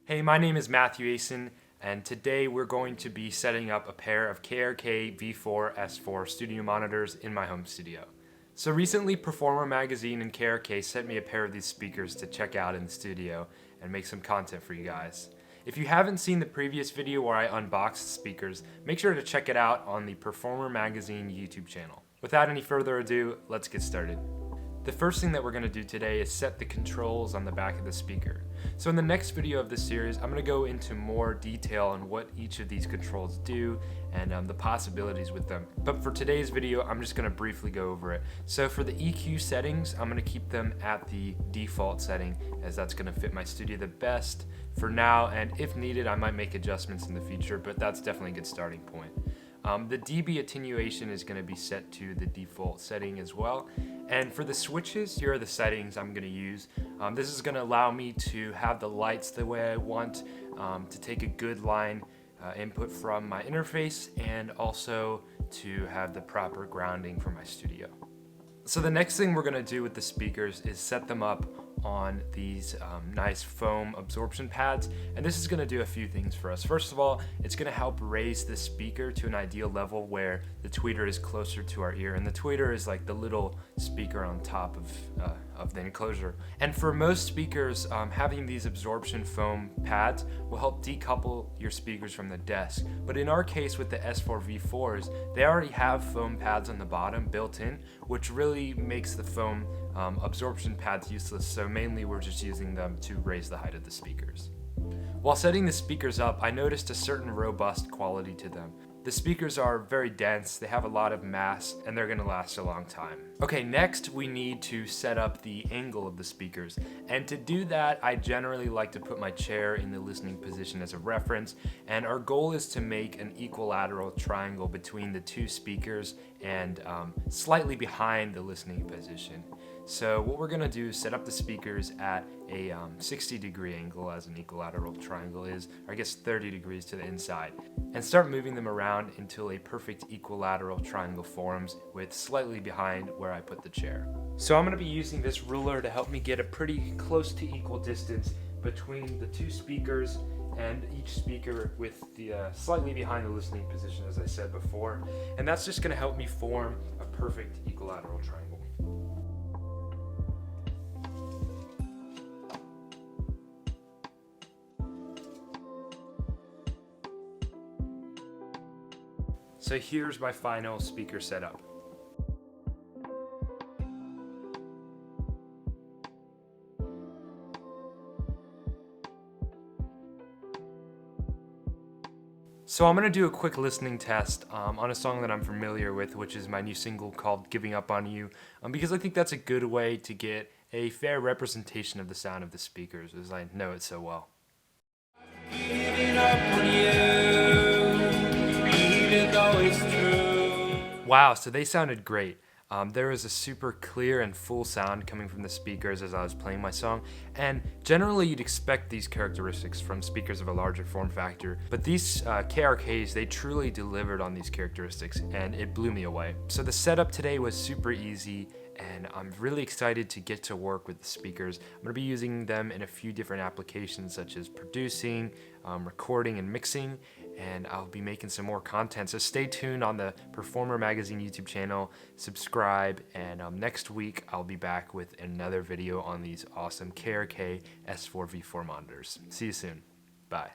Hey, my name is Matthew Aasen, and today we're going to be setting up a pair of KRK V4 S4 studio monitors in my home studio. So recently, Performer Magazine and KRK sent me a pair of these speakers to check out in the studio and make some content for you guys. If you haven't seen the previous video where I unboxed the speakers, make sure to check it out on the Performer Magazine YouTube channel. Without any further ado, let's get started. The first thing that we're going to do today is set the controls on the back of the speaker. So in the next video of this series, I'm going to go into more detail on what each of these controls do and the possibilities with them. But for today's video, I'm just going to briefly go over it. So for the EQ settings, I'm going to keep them at the default setting as that's going to fit my studio the best for now, and if needed, I might make adjustments in the future, but that's definitely a good starting point. The dB attenuation is going to be set to the default setting as well. And for the switches, here are the settings I'm going to use. This is going to allow me to have the lights the way I want, to take a good line input from my interface, and also to have the proper grounding for my studio. So the next thing we're going to do with the speakers is set them up on these nice foam absorption pads, and this is going to do a few things for us. First of all, it's going to help raise the speaker to an ideal level where the tweeter is closer to our ear, and the tweeter is like the little speaker on top of the enclosure. And for most speakers, having these absorption foam pads will help decouple your speakers from the desk. But in our case with the S4 V4s, they already have foam pads on the bottom built in, which really makes the foam absorption pads useless, so mainly we're just using them to raise the height of the speakers. While setting the speakers up, I noticed a certain robust quality to them. The speakers are very dense, they have a lot of mass, and they're going to last a long time. Okay, next we need to set up the angle of the speakers, and to do that I generally like to put my chair in the listening position as a reference, and our goal is to make an equilateral triangle between the two speakers and slightly behind the listening position. So what we're going to do is set up the speakers at a 60-degree angle, as an equilateral triangle is, or I guess 30 degrees to the inside, and start moving them around until a perfect equilateral triangle forms with slightly behind where I put the chair. So I'm going to be using this ruler to help me get a pretty close to equal distance between the two speakers and each speaker with the slightly behind the listening position, as I said before, and that's just going to help me form a perfect equilateral triangle. So here's my final speaker setup. So I'm going to do a quick listening test on a song that I'm familiar with, which is my new single called Giving Up On You, because I think that's a good way to get a fair representation of the sound of the speakers, as I know it so well. Giving up on you. Wow, so they sounded great. There was a super clear and full sound coming from the speakers as I was playing my song, and generally you'd expect these characteristics from speakers of a larger form factor, but these KRKs, they truly delivered on these characteristics, and it blew me away. So the setup today was super easy, and I'm really excited to get to work with the speakers. I'm going to be using them in a few different applications such as producing, recording, and mixing, and I'll be making some more content. So stay tuned on the Performer Magazine YouTube channel, subscribe, and next week I'll be back with another video on these awesome KRK S4 V4 monitors. See you soon. Bye.